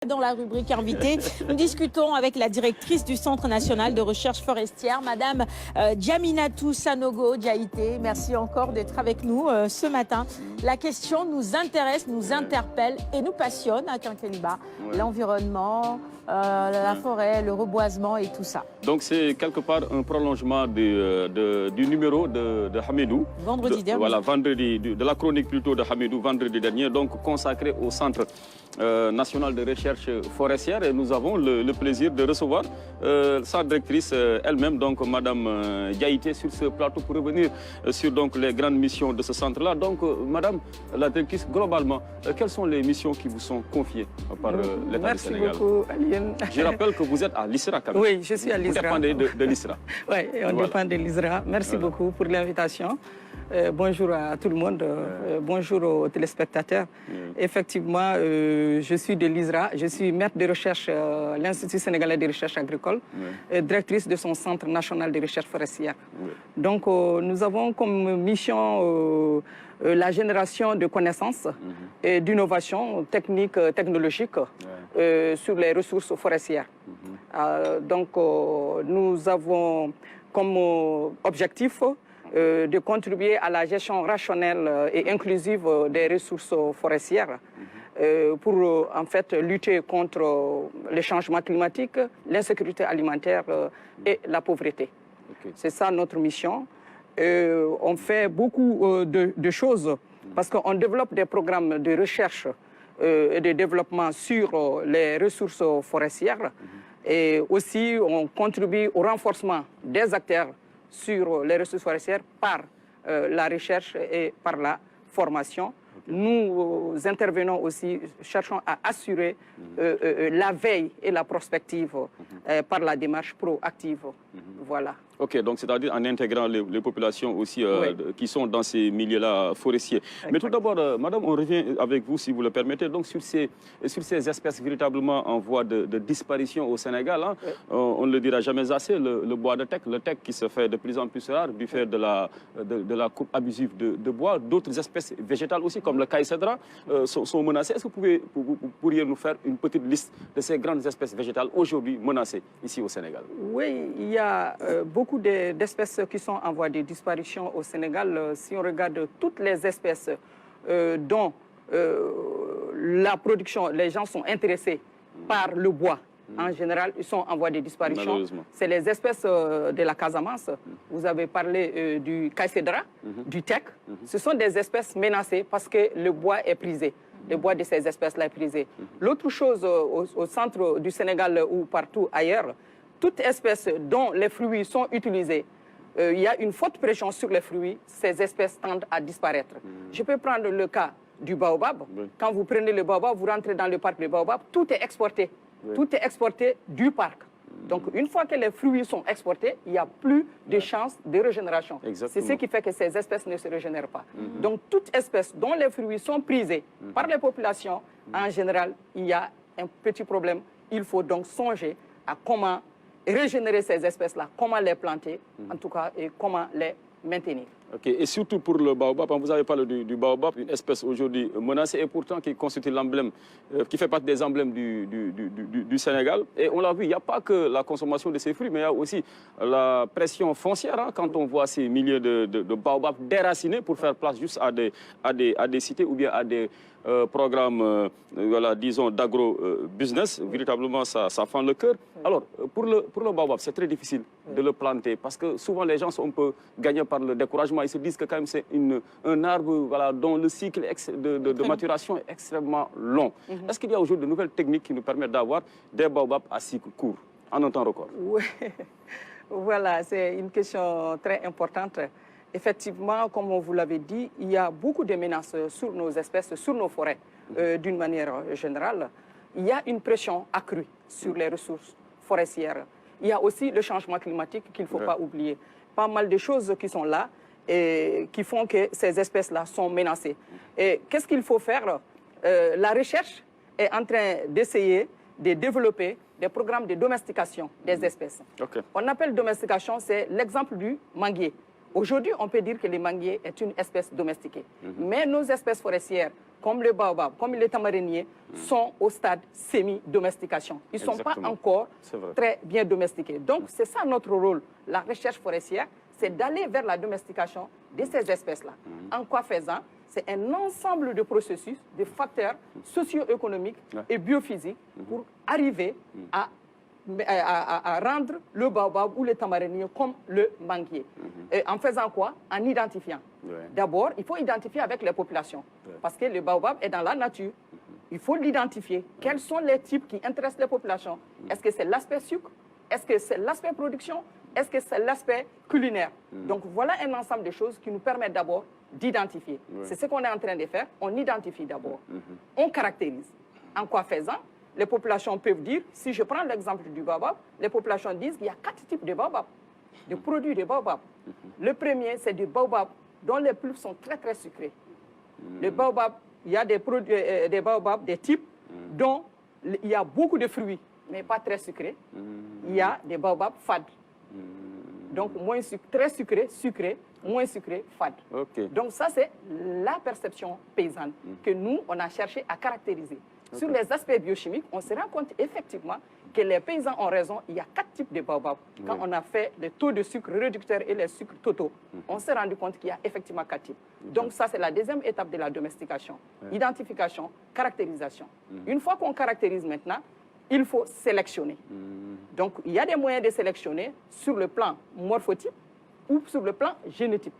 Dans la rubrique invitée, nous discutons avec la directrice du Centre national de recherche forestière, Madame Djaminatou Sanogo Diaité. Merci encore d'être avec nous ce matin. La question nous intéresse, nous interpelle et nous passionne à Quinqueliba. L'environnement, la forêt, le reboisement et tout ça. Donc c'est quelque part un prolongement du numéro de Hamidou. Vendredi dernier. Voilà, vendredi, de la chronique plutôt de Hamidou, vendredi dernier, donc consacré au Centre national de recherche forestière. Et nous avons le plaisir de recevoir sa directrice elle-même, donc Madame Diaité, sur ce plateau pour revenir sur donc, les grandes missions de ce centre-là. Donc Madame la directrice, globalement, quelles sont les missions qui vous sont confiées par l'État du Sénégal? Merci beaucoup, Alien. Je rappelle que vous êtes à l'ISRA quand même. Oui, je suis à l'ISRA. Vous dépendez de l'ISRA. Oui, on dépend de l'ISRA. Merci beaucoup pour l'invitation. Bonjour à tout le monde, bonjour aux téléspectateurs. Effectivement, je suis de l'ISRA, je suis maître de recherche à l'Institut sénégalais de recherche agricole, directrice de son Centre national de recherche forestière. Donc, nous avons comme mission la génération de connaissances et d'innovations techniques, technologiques sur les ressources forestières. Donc, nous avons comme objectif de contribuer à la gestion rationnelle et inclusive des ressources forestières pour en fait lutter contre les changements climatiques, l'insécurité alimentaire et la pauvreté. C'est ça notre mission. On fait beaucoup de choses parce qu'on développe des programmes de recherche et de développement sur les ressources forestières et aussi on contribue au renforcement des acteurs sur les ressources forestières par la recherche et par la formation. Nous intervenons aussi, cherchons à assurer la veille et la prospective par la démarche proactive. Voilà. Ok, donc c'est-à-dire en intégrant les populations aussi qui sont dans ces milieux-là forestiers. Exactement. Mais tout d'abord, Madame, on revient avec vous, si vous le permettez, donc sur ces espèces véritablement en voie de disparition au Sénégal. Hein. On ne le dira jamais assez, le bois de teck, le teck qui se fait de plus en plus rare du fait de la coupe abusive de bois. D'autres espèces végétales aussi, comme le caïcédra, sont menacées. Est-ce que vous pourriez nous faire une petite liste de ces grandes espèces végétales aujourd'hui menacées ici au Sénégal? Oui, il y a beaucoup d'espèces qui sont en voie de disparition au Sénégal. Si on regarde toutes les espèces dont la production, les gens sont intéressés par le bois, en général, ils sont en voie de disparition. C'est les espèces de la Casamance. Vous avez parlé du caïcédra, du teck. Ce sont des espèces menacées parce que le bois est prisé. Le bois de ces espèces-là est prisé. L'autre chose, au centre du Sénégal ou partout ailleurs, toute espèce dont les fruits sont utilisés, il y a une forte pression sur les fruits, ces espèces tendent à disparaître. Je peux prendre le cas du baobab. Quand vous prenez le baobab, vous rentrez dans le parc de baobab, tout est exporté. Tout est exporté du parc. Donc, une fois que les fruits sont exportés, il n'y a plus de chances de régénération. C'est ce qui fait que ces espèces ne se régénèrent pas. Donc, toute espèce dont les fruits sont prisés par les populations, en général, il y a un petit problème. Il faut donc songer à comment régénérer ces espèces-là, comment les planter, en tout cas, et comment les maintenir. Okay. Et surtout pour le baobab, vous avez parlé du baobab, une espèce aujourd'hui menacée et pourtant qui constitue l'emblème, qui fait partie des emblèmes du Sénégal. Et on l'a vu, il n'y a pas que la consommation de ces fruits, mais il y a aussi la pression foncière, hein, quand on voit ces milliers de baobabs déracinés pour faire place juste à des cités ou bien à des programmes, voilà, disons, d'agro-business. Véritablement, ça fend le cœur. Alors, pour le baobab, c'est très difficile de le planter parce que souvent les gens sont un peu gagnés par le découragement. Ils se disent que quand même c'est un arbre, voilà, dont le cycle de maturation est extrêmement long. Est-ce qu'il y a aujourd'hui de nouvelles techniques qui nous permettent d'avoir des baobabs à cycle court, en un temps record? Oui, voilà, c'est une question très importante. Effectivement, comme vous l'avez dit, il y a beaucoup de menaces sur nos espèces, sur nos forêts, d'une manière générale. Il y a une pression accrue sur les ressources forestières. Il y a aussi le changement climatique qu'il ne faut pas oublier. Pas mal de choses qui sont là et qui font que ces espèces-là sont menacées. Et qu'est-ce qu'il faut faire? La recherche est en train d'essayer de développer des programmes de domestication des espèces. On appelle domestication, c'est l'exemple du manguier. Aujourd'hui, on peut dire que le manguier est une espèce domestiquée. Mais nos espèces forestières comme le baobab, comme les tamarindiers, sont au stade semi-domestication. Ils ne sont pas encore très bien domestiqués. Donc, c'est ça notre rôle, la recherche forestière, c'est d'aller vers la domestication de ces espèces-là. En quoi faisant? C'est un ensemble de processus, de facteurs socio-économiques et biophysiques pour arriver à rendre le baobab ou le tamarindier comme le manguier. Et en faisant quoi? En identifiant. D'abord, il faut identifier avec les populations, parce que le baobab est dans la nature. Il faut l'identifier. Quels sont les types qui intéressent les populations? Est-ce que c'est l'aspect sucre? Est-ce que c'est l'aspect production? Est-ce que c'est l'aspect culinaire? Donc voilà un ensemble de choses qui nous permettent d'abord d'identifier. C'est ce qu'on est en train de faire. On identifie d'abord. On caractérise. En quoi faisant? Les populations peuvent dire, si je prends l'exemple du baobab, les populations disent qu'il y a 4 types de baobab, de produits de baobab. Le premier, c'est du baobab dont les pulpes sont très très sucrées. Le baobab, il y a des baobabs, des types dont il y a beaucoup de fruits, mais pas très sucrés. Il y a des baobabs fades. Donc, moins très sucré, sucré, moins sucré, fade. Donc, ça, c'est la perception paysanne que nous, on a cherché à caractériser. Sur les aspects biochimiques, on se rend compte effectivement que les paysans ont raison. Il y a 4 types de baobab. Quand on a fait les taux de sucre réducteurs et les sucres totaux, on s'est rendu compte qu'il y a effectivement 4 types. Donc, ça, c'est la deuxième étape de la domestication. Identification, caractérisation. Une fois qu'on caractérise maintenant, il faut sélectionner. Donc, il y a des moyens de sélectionner sur le plan morphotype ou sur le plan génétique.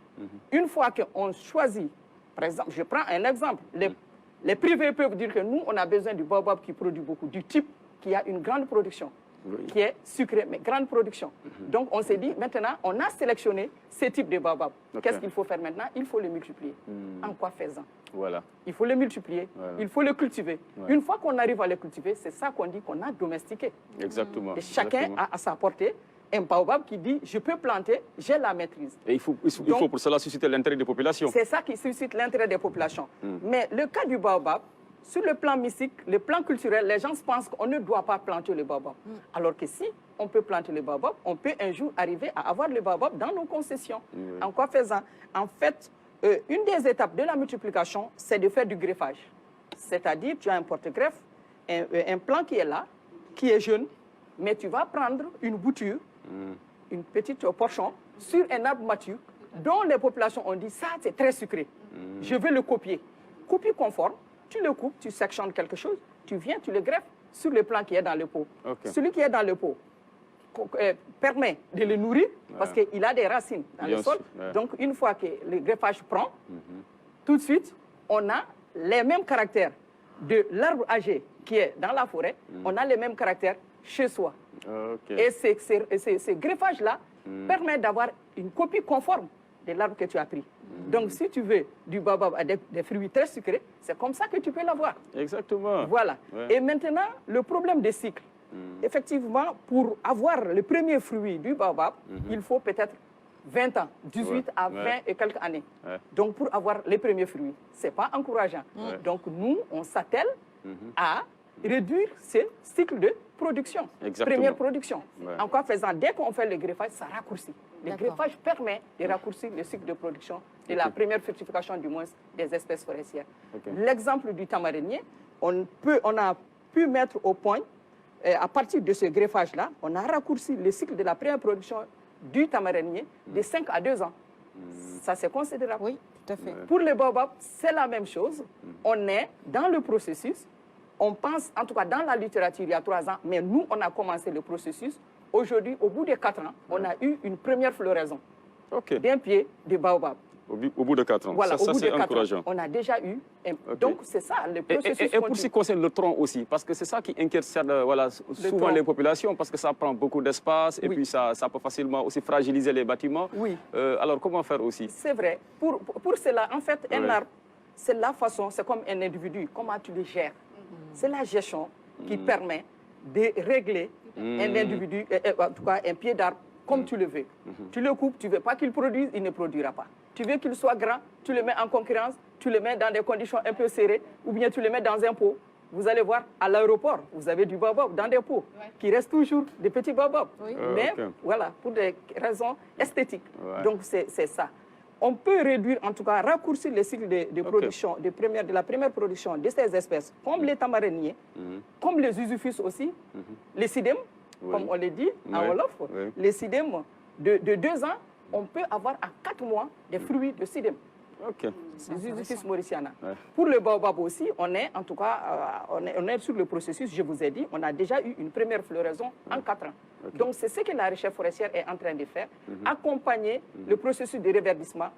Une fois qu'on choisit, par exemple, je prends un exemple, les privés peuvent dire que nous, on a besoin du baobab qui produit beaucoup, du type qui a une grande production, qui est sucré, mais grande production. Donc, on s'est dit, maintenant, on a sélectionné ce type de baobab. Qu'est-ce qu'il faut faire maintenant? Il faut le multiplier. En quoi faisant? Voilà. Il faut le multiplier, il faut le cultiver. Une fois qu'on arrive à le cultiver, c'est ça qu'on dit qu'on a domestiqué. Exactement. Et chacun a à sa portée un baobab qui dit, je peux planter, j'ai la maîtrise. Et il faut pour cela susciter l'intérêt des populations. C'est ça qui suscite l'intérêt des populations. Mais le cas du baobab, sur le plan mystique, le plan culturel, les gens pensent qu'on ne doit pas planter le baobab. Alors que si on peut planter le baobab, on peut un jour arriver à avoir le baobab dans nos concessions. En quoi faisant? En fait, une des étapes de la multiplication, c'est de faire du greffage. C'est-à-dire, tu as un porte-greffe, un plant qui est là, qui est jeune, mais tu vas prendre une bouture, une petite portion, sur un arbre mature, dont les populations ont dit, ça c'est très sucré, je vais le copier. Copie conforme, tu le coupes, tu sectionnes quelque chose, tu viens, tu le greffes sur le plant qui est dans le pot. Celui qui est dans le pot permet de le nourrir parce qu'il a des racines dans le sol. Donc, une fois que le greffage prend, tout de suite, on a les mêmes caractères de l'arbre âgé qui est dans la forêt, on a les mêmes caractères chez soi. Et ces greffages-là permettent d'avoir une copie conforme de l'arbre que tu as pris. Donc, si tu veux du baobab avec des fruits très sucrés, c'est comme ça que tu peux l'avoir. Exactement. Voilà. Et maintenant, le problème des cycles. Effectivement, pour avoir le premier fruit du baobab, il faut peut-être 20 ans, 18 à 20 et quelques années. Donc, pour avoir les premiers fruits, ce n'est pas encourageant. Donc, nous, on s'attelle à réduire ce cycle de production, première production. En quoi faisant, dès qu'on fait le greffage, ça raccourcit. Le greffage permet de raccourcir le cycle de production de la première fructification, du moins, des espèces forestières. L'exemple du tamarindier, on a pu mettre au point, à partir de ce greffage-là, on a raccourci le cycle de la première production du tamarindier de 5 à 2 ans. Ça, c'est considérable. Oui, tout à fait. Pour le baobab, c'est la même chose. On est dans le processus. On pense, en tout cas dans la littérature, il y a 3 ans, mais nous, on a commencé le processus. Aujourd'hui, au bout de 4 ans, on a eu une première floraison d'un pied de baobab. Au bout de 4 ans. Voilà, ça c'est encourageant. Ans, on a déjà eu. Donc, c'est ça, le processus. Et pour ce qui concerne le tronc aussi, parce que c'est ça qui inquiète souvent les populations, parce que ça prend beaucoup d'espace et puis ça peut facilement aussi fragiliser les bâtiments. Alors, comment faire aussi? C'est vrai. Pour cela, en fait, un arbre, c'est la façon, c'est comme un individu, comment tu le gères. C'est la gestion qui permet de régler un individu, en tout cas un pied d'arbre, comme tu le veux. Tu le coupes, tu ne veux pas qu'il produise, il ne produira pas. Tu veux qu'il soit grand, tu le mets en concurrence, tu le mets dans des conditions un peu serrées, ou bien tu le mets dans un pot. Vous allez voir, à l'aéroport, vous avez du baobab dans des pots, qui restent toujours des petits baobabs. Mais voilà, pour des raisons esthétiques. Donc c'est ça. on peut réduire, en tout cas, raccourcir les cycles de production, de la première production de ces espèces, comme les tamaréniers, comme les usufus aussi, les sidèmes, comme on le dit en Wolof, les sidèmes de 2 ans, on peut avoir à 4 mois des fruits de sidème. Les usufus mauriciana. Pour le baobab aussi, on est en tout cas on est sur le processus, je vous ai dit, on a déjà eu une première floraison en 4 ans. Donc c'est ce que la recherche forestière est en train de faire, accompagner le processus de reverdissement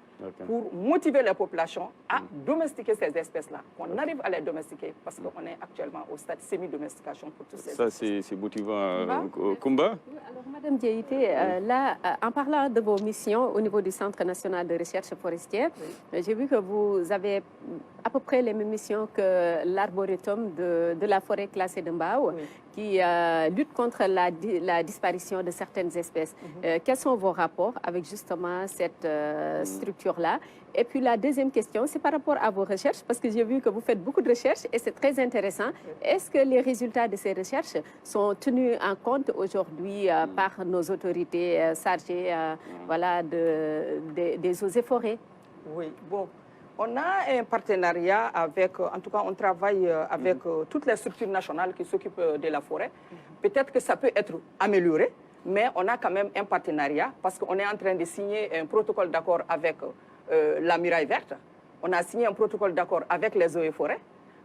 pour motiver la population à domestiquer ces espèces-là. On arrive à les domestiquer parce qu'on est actuellement au stade semi-domestication pour tous ces espèces. Ça, c'est motivant. Kumba? Alors, Madame Diaité, là, en parlant de vos missions au niveau du Centre national de recherche forestière, j'ai vu que vous avez à peu près les mêmes missions que l'arboretum de la forêt classée de Mbao, qui lutte contre la disparition de certaines espèces. Quels sont vos rapports avec justement cette structure-là? Et puis la deuxième question, c'est par rapport à vos recherches, parce que j'ai vu que vous faites beaucoup de recherches et c'est très intéressant. Est-ce que les résultats de ces recherches sont tenus en compte aujourd'hui par nos autorités chargées voilà, des eaux et forêts? Oui, bon. On a un partenariat avec, en tout cas, on travaille avec toutes les structures nationales qui s'occupent de la forêt. Peut-être que ça peut être amélioré, mais on a quand même un partenariat parce qu'on est en train de signer un protocole d'accord avec la Muraille Verte. On a signé un protocole d'accord avec les eaux et forêts.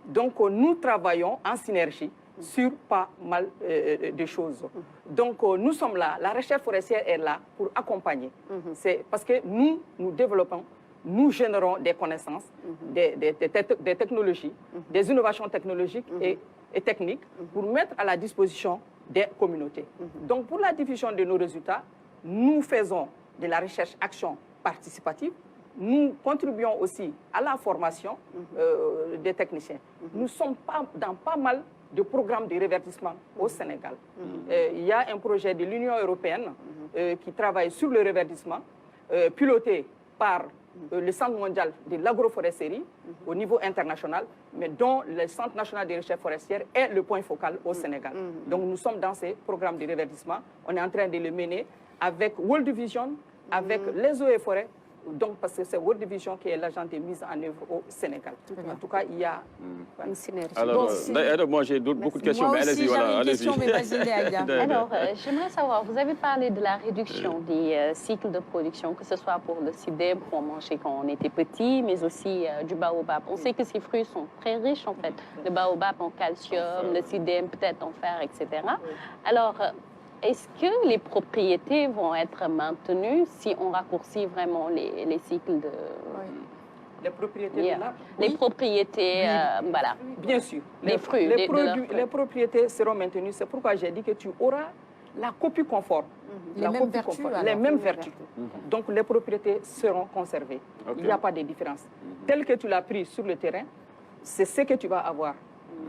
Donc, nous travaillons en synergie sur pas mal de choses. Donc, nous sommes là, la recherche forestière est là pour accompagner. C'est parce que nous développons, nous générons des connaissances, des technologies, des innovations technologiques et techniques pour mettre à la disposition des communautés. Donc, pour la diffusion de nos résultats, nous faisons de la recherche-action participative. Nous contribuons aussi à la formation des techniciens. Nous sommes dans pas mal de programmes de reverdissement au Sénégal. Il y a un projet de l'Union européenne qui travaille sur le reverdissement, piloté par le Centre mondial de l'agroforesterie au niveau international, mais dont le Centre national de recherche forestière est le point focal au Sénégal. Donc nous sommes dans ces programmes de reverdissement. On est en train de le mener avec World Vision, avec les eaux et forêts, donc parce que c'est World Vision qui est l'agent de mise en œuvre au Sénégal. En tout cas, il y a une synergie. Alors, moi j'ai beaucoup de questions, mais allez-y. Voilà, alors, j'aimerais savoir, vous avez parlé de la réduction des cycles de production, que ce soit pour le sidème qu'on mangeait quand on était petit, mais aussi du baobab. On sait que ces fruits sont très riches en fait. Le baobab en calcium, le sidème peut-être en fer, etc. Alors, est-ce que les propriétés vont être maintenues si on raccourcit vraiment les cycles de... Les propriétés de l'arbre? Les propriétés, voilà. Bien sûr. Les fruits. Les propriétés seront maintenues. C'est pourquoi j'ai dit que tu auras la copie conforme. Les mêmes vertus. Les mêmes vertus. Donc les propriétés seront conservées. Il n'y a pas de différence. Tel que tu l'as pris sur le terrain, c'est ce que tu vas avoir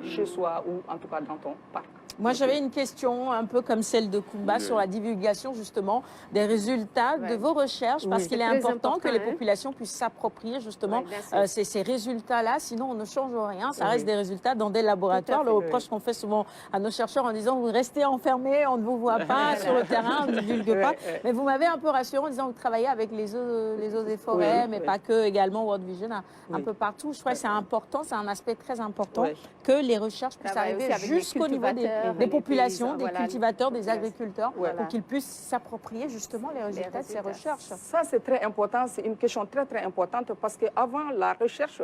chez soi ou en tout cas dans ton parc. Moi, j'avais une question un peu comme celle de Kumba sur la divulgation justement des résultats de vos recherches, parce qu'il est important que les populations puissent s'approprier justement ces résultats-là, sinon on ne change rien, ça reste des résultats dans des laboratoires. Le reproche qu'on fait souvent à nos chercheurs en disant vous restez enfermés, on ne vous voit pas sur le terrain, on ne divulgue pas. Mais vous m'avez un peu rassuré en disant que vous travaillez avec les eaux et forêts, mais pas que, également World Vision un peu partout. Je crois que c'est important, c'est un aspect très important que les recherches puissent arriver jusqu'au niveau des populations, des cultivateurs, des agriculteurs, pour qu'ils puissent s'approprier justement les résultats de ces recherches. Ça, c'est très important, c'est une question très, très importante parce qu'avant la recherche,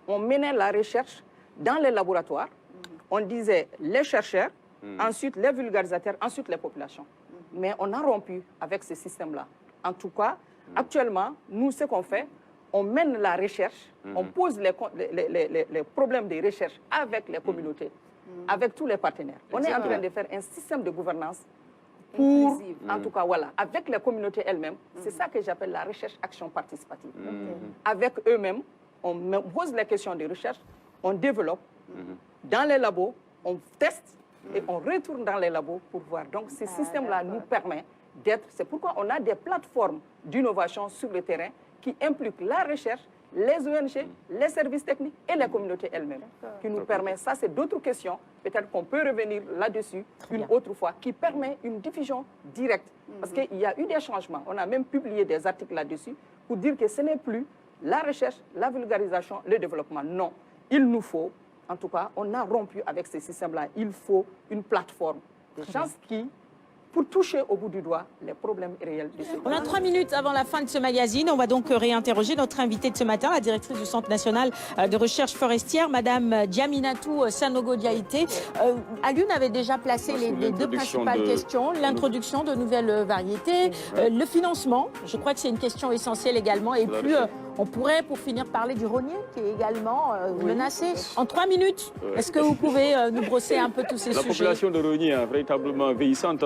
on menait la recherche dans les laboratoires, on disait les chercheurs, ensuite les vulgarisateurs, ensuite les populations. Mais on a rompu avec ce système-là. En tout cas, actuellement, nous, ce qu'on fait, on mène la recherche, on pose les problèmes de recherche avec les communautés, avec tous les partenaires. On est en train de faire un système de gouvernance pour, en tout cas, voilà, avec les communautés elles-mêmes. C'est ça que j'appelle la recherche-action participative. Avec eux-mêmes, on pose les questions de recherche, on développe dans les labos, on teste et on retourne dans les labos pour voir. Donc, ce système-là nous permet d'être... C'est pourquoi on a des plateformes d'innovation sur le terrain qui impliquent la recherche, les ONG, les services techniques et les communautés elles-mêmes, qui nous permet, ça c'est d'autres questions, peut-être qu'on peut revenir là-dessus une autre fois, qui permet une diffusion directe. Parce qu'il y a eu des changements, on a même publié des articles là-dessus pour dire que ce n'est plus la recherche, la vulgarisation, le développement. Non, il nous faut, en tout cas, on a rompu avec ces systèmes-là. Il faut une plateforme, des gens qui, pour toucher au bout du doigt les problèmes réels de ce pays. On a 3 minutes avant la fin de ce magazine. On va donc réinterroger notre invitée de ce matin, la directrice du Centre national de recherche forestière, Madame Djaminatou Sanogo-Diaité. Alioune avait déjà placé les deux principales questions. L'introduction de nouvelles variétés, le financement. Je crois que c'est une question essentielle également. Et puis, on pourrait, pour finir, parler du rognier, qui est également menacé. En 3 minutes, est-ce que vous pouvez nous brosser un peu tous ces sujets? La population de rognier est véritablement vieillissante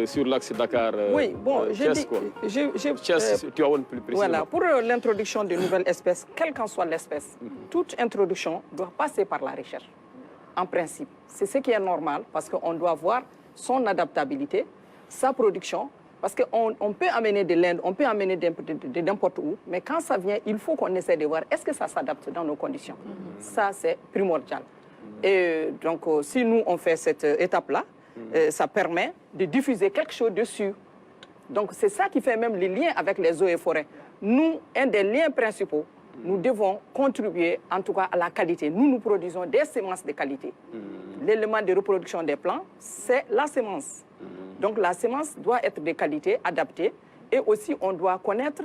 sur l'axe Dakar. Oui, bon, tu as une plus précis. Voilà, pour l'introduction de nouvelles espèces, quelle qu'en soit l'espèce, toute introduction doit passer par la recherche, en principe. C'est ce qui est normal, parce qu'on doit voir son adaptabilité, sa production. Parce qu'on peut amener de l'Inde, on peut amener de n'importe où, mais quand ça vient, il faut qu'on essaie de voir est-ce que ça s'adapte dans nos conditions. Ça, c'est primordial. Et donc, si nous, on fait cette étape-là, ça permet de diffuser quelque chose dessus. Donc, c'est ça qui fait même les liens avec les eaux et forêts. Nous, un des liens principaux, nous devons contribuer, en tout cas, à la qualité. Nous produisons des semences de qualité. L'élément de reproduction des plants, c'est la semence. Donc la semence doit être de qualité, adaptée, et aussi on doit connaître,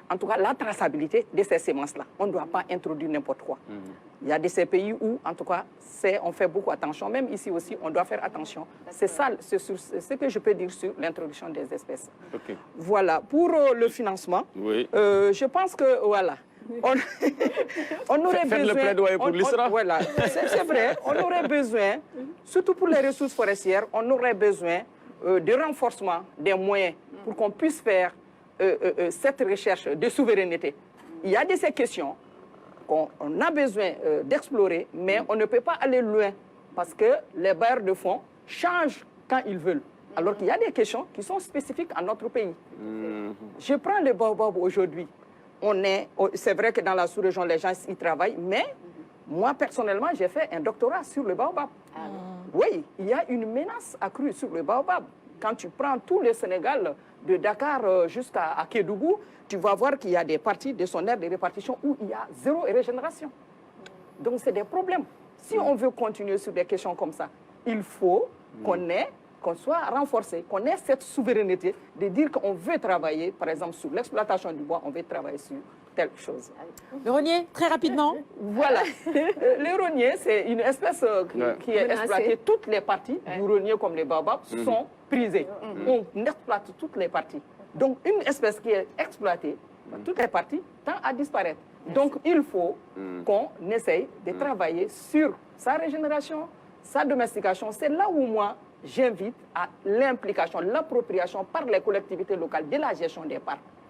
en tout cas, la traçabilité de ces semences-là. On ne doit pas introduire n'importe quoi. Il y a de ces pays où, en tout cas, on fait beaucoup attention. Même ici aussi, on doit faire attention. C'est ça, c'est ce que je peux dire sur l'introduction des espèces. Okay. Voilà. Pour le financement, je pense que, voilà, on aurait besoin... le plaidoyer pour l'ISRA. Voilà, c'est vrai. On aurait besoin, surtout pour les ressources forestières, on aurait besoin de renforcement des moyens pour qu'on puisse faire cette recherche de souveraineté. Il y a de ces questions qu'on a besoin d'explorer, mais on ne peut pas aller loin parce que les bailleurs de fonds changent quand ils veulent. Alors qu'il y a des questions qui sont spécifiques à notre pays. Je prends le baobab aujourd'hui. C'est vrai que dans la sous-région, les gens y travaillent, mais moi, personnellement, j'ai fait un doctorat sur le baobab. Oui, il y a une menace accrue sur le baobab. Quand tu prends tout le Sénégal, de Dakar jusqu'à Kédougou, tu vas voir qu'il y a des parties de son aire de répartition où il y a zéro régénération. Donc, c'est des problèmes. Si on veut continuer sur des questions comme ça, il faut qu'on soit renforcé, qu'on ait cette souveraineté de dire qu'on veut travailler, par exemple, sur l'exploitation du bois, on veut travailler sur telle chose. Le rognier, très rapidement. Voilà. Le rognier, c'est une espèce qui est exploitée. Toutes les parties du rognier, comme les baobabs, sont prisées. On exploite toutes les parties. Donc, une espèce qui est exploitée, toutes les parties, tend à disparaître. Donc, il faut qu'on essaye de travailler sur sa régénération, sa domestication. C'est là où moi, j'invite à l'implication, l'appropriation par les collectivités locales de la gestion des parcs.